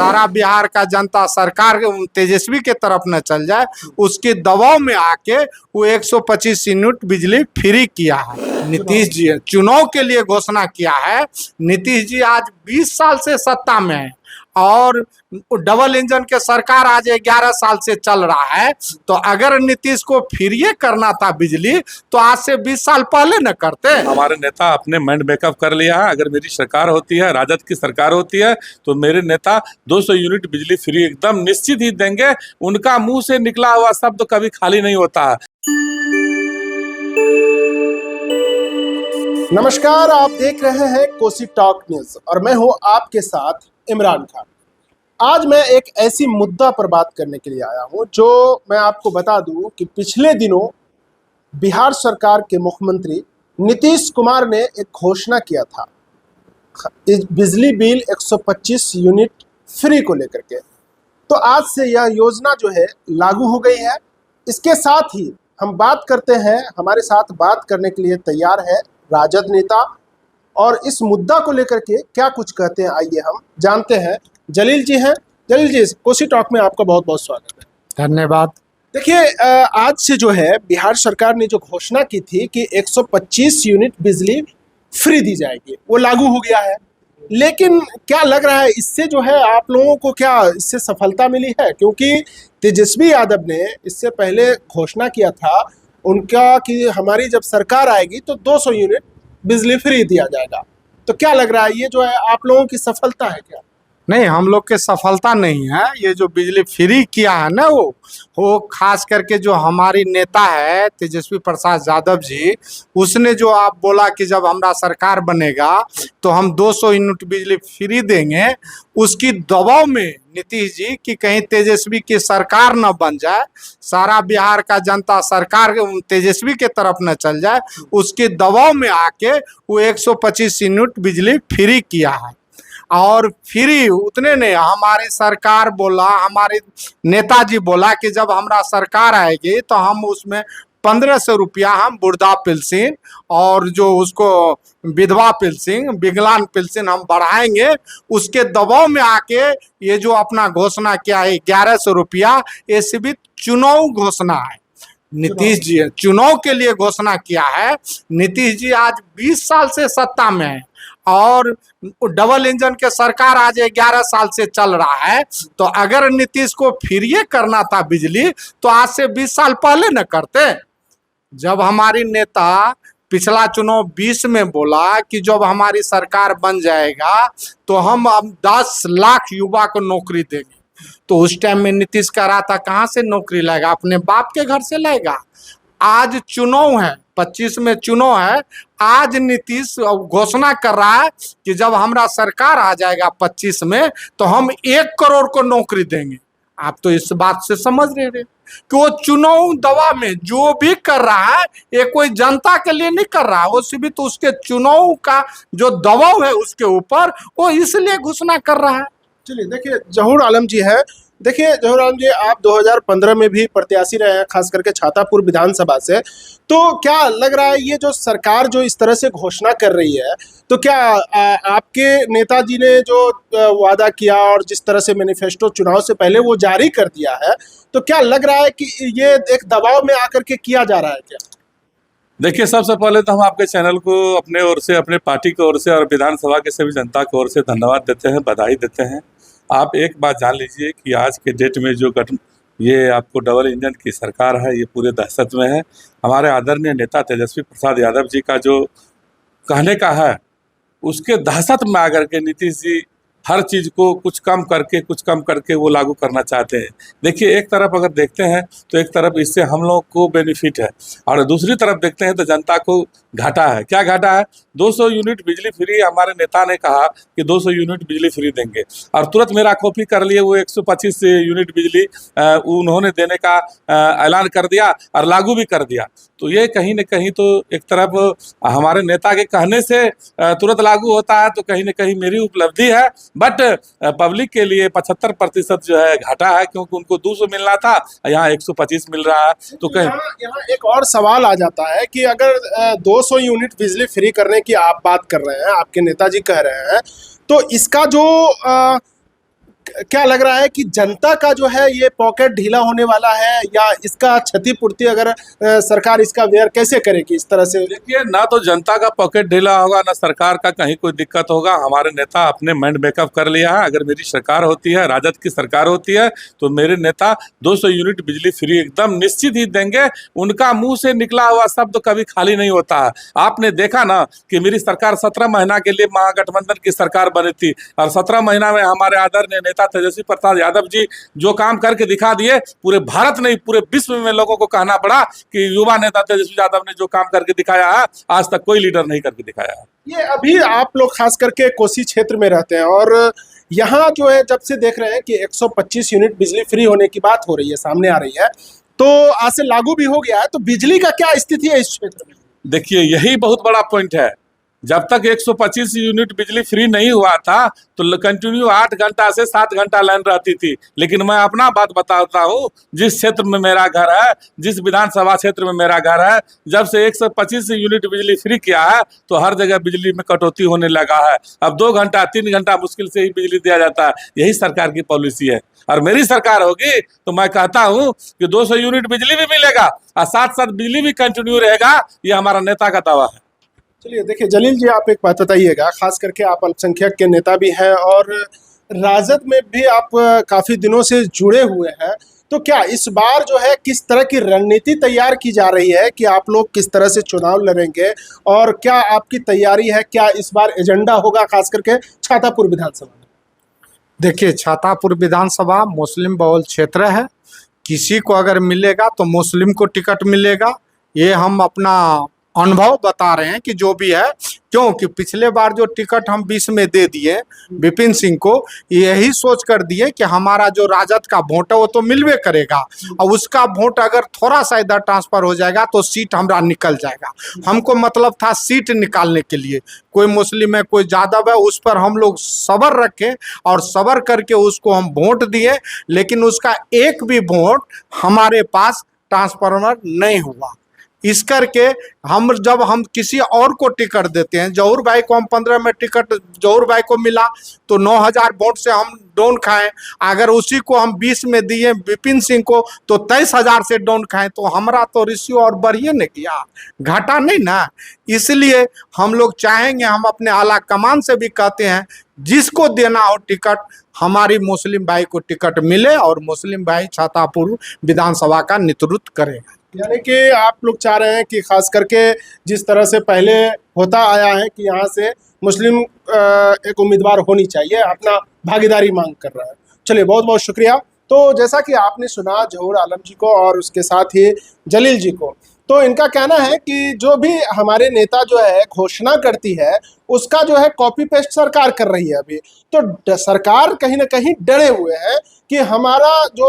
सारा बिहार का जनता सरकार तेजस्वी के तरफ न चल जाए, उसके दबाव में आके वो 125 यूनिट बिजली फ्री किया है। नीतीश जी चुनाव के लिए घोषणा किया है। नीतीश जी आज 20 साल से सत्ता में है और डबल इंजन के सरकार आज 11 साल से चल रहा है। तो अगर नीतीश को फिर ये करना था बिजली, तो आज से 20 साल पहले न करते। हमारे नेता अपने माइंड मेकअप कर लिया है, अगर मेरी सरकार होती है, राजद की सरकार होती है, तो मेरे नेता 200 यूनिट बिजली फ्री एकदम निश्चित ही देंगे। उनका मुंह से निकला हुआ शब्द कभी खाली नहीं होता है। नमस्कार, आप देख रहे हैं कोसी टॉक न्यूज और मैं हूं आपके साथ इमरान खान। आज मैं एक ऐसी मुद्दा पर बात करने के लिए आया हूं जो मैं आपको बता दूं कि पिछले दिनों बिहार सरकार के मुख्यमंत्री नीतीश कुमार ने एक घोषणा किया था इस बिजली बिल 125 यूनिट फ्री को लेकर के। तो आज से यह योजना जो है लागू हो गई है। इसके साथ ही हम बात करते हैं, हमारे साथ बात करने के लिए तैयार है राजद नेता, और इस मुद्दा को लेकर के क्या कुछ कहते हैं आइए हम जानते हैं। जलील जी हैं। जलील जी, कोसी टॉक में आपका बहुत बहुत स्वागत है। धन्यवाद। देखिए, आज से जो है बिहार सरकार ने जो घोषणा की थी कि 125 यूनिट बिजली फ्री दी जाएगी, वो लागू हो गया है। लेकिन क्या लग रहा है इससे जो है आप लोगों को क्या इससे सफलता मिली है? क्योंकि तेजस्वी यादव ने इससे पहले घोषणा किया था उनका कि हमारी जब सरकार आएगी तो 200 यूनिट बिजली फ्री दिया जाएगा। तो क्या लग रहा है ये जो है आप लोगों की सफलता है क्या? नहीं, हम लोग के सफलता नहीं है। ये जो बिजली फ्री किया है ना, वो खास करके जो हमारी नेता है तेजस्वी प्रसाद यादव जी, उसने जो आप बोला कि जब हमारा सरकार बनेगा तो हम 200 यूनिट बिजली फ्री देंगे, उसकी दबाव में नीतीश जी कि कहीं तेजस्वी की सरकार न बन जाए, सारा बिहार का जनता सरकार तेजस्वी के तरफ न चल जाए, उसके दबाव में आके वो 125 यूनिट बिजली फ्री किया है। और फ्री उतने नहीं, हमारी सरकार बोला, हमारे नेताजी बोला कि जब हमारा सरकार आएगी तो हम उसमें 1500 रुपया हम वृद्धा पेंशन और जो उसको विधवा पेंशन, विकलांग पेंशन हम बढ़ाएंगे। उसके दबाव में आके ये जो अपना घोषणा किया है 1100 रुपया, ये सिर्फ चुनाव घोषणा है। नीतीश जी चुनाव के लिए घोषणा किया है। नीतीश जी आज 20 साल से सत्ता में है और डबल इंजन के सरकार आज 11 साल से चल रहा है। तो अगर नीतीश को फिर ये करना था बिजली, तो आज से 20 साल पहले न करते। जब हमारी नेता पिछला चुनाव 20 में बोला कि जब हमारी सरकार बन जाएगा तो हम अब 10 लाख युवा को नौकरी देंगे, तो उस टाइम में नीतीश कह रहा था कहाँ से नौकरी लाएगा, अपने बाप के घर से लाएगा। आज चुनाव है, 25 में चुनाव है, आज नीतीश घोषणा कर रहा है कि जब हमारा सरकार आ जाएगा 25 में तो हम 1 करोड़ को नौकरी देंगे। आप तो इस बात से समझ रहे हैं कि वो चुनाव दवा में जो भी कर रहा है ये कोई जनता के लिए नहीं कर रहा है, वो सिर्फ तो उसके चुनाव का जो दबाव है उसके ऊपर, वो इसलिए घोषणा कर रहा है। चलिए, देखिए जहूर आलम जी है। देखिए जहूर आलम जी, आप 2015 में भी प्रत्याशी रहे हैं, खास करके छातापुर विधानसभा से। तो क्या लग रहा है ये जो सरकार जो इस तरह से घोषणा कर रही है, तो क्या आपके नेताजी ने जो वादा किया और जिस तरह से मैनिफेस्टो चुनाव से पहले वो जारी कर दिया है, तो क्या लग रहा है कि ये एक दबाव में आकर के किया जा रहा है क्या? देखिए, सबसे पहले तो हम आपके चैनल को अपने ओर से, अपने पार्टी की ओर से और विधानसभा के सभी जनता की ओर से धन्यवाद देते हैं, बधाई देते हैं। आप एक बात जान लीजिए कि आज के डेट में जो ये आपको डबल इंजन की सरकार है, ये पूरे दहशत में है। हमारे आदरणीय नेता तेजस्वी प्रसाद यादव जी का जो कहने का है, उसके दहशत में आकर के नीतीश जी हर चीज़ को कुछ कम करके वो लागू करना चाहते हैं। देखिए, एक तरफ अगर देखते हैं तो एक तरफ इससे हम लोग को बेनिफिट है और दूसरी तरफ देखते हैं तो जनता को घाटा है। क्या घाटा है? 200 यूनिट बिजली फ्री। हमारे नेता ने कहा कि 200 यूनिट बिजली फ्री देंगे और तुरंत मेरा कॉपी कर लिए वो 125 यूनिट बिजली उन्होंने देने का ऐलान कर दिया और लागू भी कर दिया। तो ये कहीं न कहीं तो एक तरफ हमारे नेता के कहने से तुरंत लागू होता है, तो कहीं न कहीं मेरी उपलब्धि है। बट पब्लिक के लिए 75% जो है घाटा है, क्योंकि उनको 200 मिलना था, यहाँ 125 मिल रहा है। तो कहीं यहाँ एक और सवाल आ जाता है कि अगर 200 यूनिट बिजली फ्री करने की आप बात कर रहे हैं, आपके नेताजी कह रहे हैं, तो इसका जो क्या लग रहा है कि जनता का जो है ये पॉकेट ढीला होने वाला है, या इसका क्षतिपूर्ति अगर सरकार इसका व्यय कैसे करेगी इस तरह से? देखिए, ना तो जनता का पॉकेट ढीला होगा, ना सरकार का कहीं कोई दिक्कत होगा। हमारे नेता अपने माइंड मेकअप कर लिया है। अगर मेरी सरकार होती है, राजद की सरकार होती है, तो मेरे नेता 200 यूनिट बिजली फ्री एकदम निश्चित ही देंगे। उनका मुंह से निकला हुआ शब्द कभी खाली नहीं होता है। आपने देखा ना कि मेरी सरकार 17 महीना के लिए महागठबंधन की सरकार बनी थी, और 17 महीना में हमारे आदरणीय नेता तेजस्वी प्रसाद यादव जी जो काम करके दिखा दिए, पूरे भारत नहीं पूरे विश्व में लोगों को कहना पड़ा कि युवा नेता तेजस्वी यादव ने जो काम करके दिखाया है, आज तक कोई लीडर नहीं करके दिखाया है। ये अभी आप लोग खास करके कोसी क्षेत्र में रहते हैं, और यहाँ जो है जब से देख रहे हैं कि 125 यूनिट बिजली फ्री होने की बात हो रही है, सामने आ रही है, तो आज से लागू भी हो गया है, तो बिजली का क्या स्थिति है इस क्षेत्र में? देखिए, यही बहुत बड़ा पॉइंट है। जब तक 125 यूनिट बिजली फ्री नहीं हुआ था तो कंटिन्यू 8 घंटा से 7 घंटा लाइन रहती थी। लेकिन मैं अपना बात बताता हूँ, जिस क्षेत्र में मेरा घर है, जिस विधानसभा क्षेत्र में मेरा घर है, जब से 125 यूनिट बिजली फ्री किया है तो हर जगह बिजली में कटौती होने लगा है। अब 2 घंटा 3 घंटा मुश्किल से ही बिजली दिया जाता है। यही सरकार की पॉलिसी है, और मेरी सरकार होगी तो मैं कहता हूँ कि 200 यूनिट बिजली भी मिलेगा और साथ साथ बिजली भी कंटिन्यू रहेगा। ये हमारा नेता का दावा है। चलिए देखिए जलील जी, आप एक बात बताइएगा, खास करके आप अल्पसंख्यक के नेता भी हैं और राजद में भी आप काफी दिनों से जुड़े हुए हैं, तो क्या इस बार जो है किस तरह की रणनीति तैयार की जा रही है कि आप लोग किस तरह से चुनाव लड़ेंगे, और क्या आपकी तैयारी है, क्या इस बार एजेंडा होगा खास करके छातापुर विधानसभा में? देखिए, छातापुर विधानसभा मुस्लिम बहुल क्षेत्र है। किसी को अगर मिलेगा तो मुस्लिम को टिकट मिलेगा। ये हम अपना अनुभव बता रहे हैं कि जो भी है, क्योंकि पिछले बार जो टिकट हम 20 में दे दिए विपिन सिंह को, यही सोच कर दिए कि हमारा जो राजद का वोट है वो तो मिलवे करेगा, और उसका वोट अगर थोड़ा सा इधर ट्रांसफर हो जाएगा तो सीट हमारा निकल जाएगा। हमको मतलब था सीट निकालने के लिए, कोई मुस्लिम है कोई यादव है, उस पर हम लोग सब्र रखे और सब्र करके उसको हम वोट दिए, लेकिन उसका एक भी वोट हमारे पास ट्रांसफार्मर नहीं हुआ। इस करके जब हम किसी और को टिकट देते हैं, जहूर भाई को हम 15 में टिकट जहूर भाई को मिला तो 9000 वोट से हम डाउन खाएं। अगर उसी को हम 20 में दिए विपिन सिंह को तो 23,000 से डाउन खाएं, तो हमारा तो रेशियो और बढ़िए नहीं किया, घाटा नहीं ना। इसलिए हम लोग चाहेंगे, हम अपने आला कमान से भी कहते हैं, जिसको देना हो टिकट हमारी मुस्लिम भाई को टिकट मिले और मुस्लिम भाई छातापुर विधानसभा का नेतृत्व करेगा। यानी कि आप लोग चाह रहे हैं कि खास करके जिस तरह से पहले होता आया है कि यहाँ से मुस्लिम एक उम्मीदवार होनी चाहिए, अपना भागीदारी मांग कर रहा है। चलिए बहुत बहुत शुक्रिया। तो जैसा कि आपने सुना जहूर आलम जी को और उसके साथ ही जलील जी को, तो इनका कहना है कि जो भी हमारे नेता जो है घोषणा करती है उसका जो है कॉपी पेस्ट सरकार कर रही है अभी। तो सरकार कहीं ना कहीं डरे हुए हैं कि हमारा जो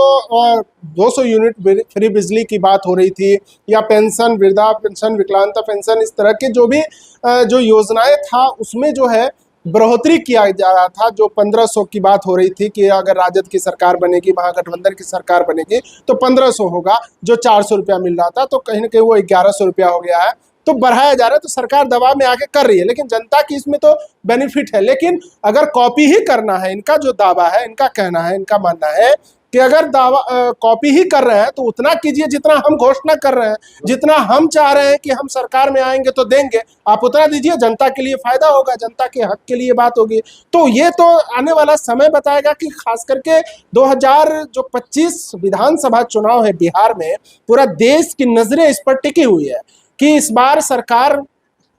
200 यूनिट फ्री बिजली की बात हो रही थी, या पेंशन, वृद्धा पेंशन, विकलांगता पेंशन, इस तरह के जो भी जो योजनाएं था उसमें जो है बढ़ोतरी किया जा रहा था। जो 1500 की बात हो रही थी कि अगर राजद की सरकार बनेगी, महागठबंधन की सरकार बनेगी तो 1500 होगा, जो 400 रुपया मिल रहा था, तो कहीं ना कहीं वो 1100 रुपया हो गया है, तो बढ़ाया जा रहा है। तो सरकार दबाव में आके कर रही है, लेकिन जनता की इसमें तो बेनिफिट है। लेकिन अगर कॉपी ही करना है, इनका जो दावा है, इनका कहना है, इनका मानना है कि अगर दावा कॉपी ही कर रहे हैं तो उतना कीजिए जितना हम घोषणा कर रहे हैं, जितना हम चाह रहे हैं कि हम सरकार में आएंगे तो देंगे, आप उतना दीजिए, जनता के लिए फायदा होगा, जनता के हक के लिए बात होगी। तो ये तो आने वाला समय बताएगा कि खास करके 2025 विधानसभा चुनाव है बिहार में, पूरा देश की नजरें इस पर टिकी हुई है कि इस बार सरकार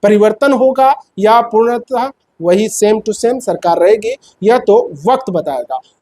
परिवर्तन होगा या पूर्णतः वही सेम टू सेम सरकार रहेगी, यह तो वक्त बताएगा।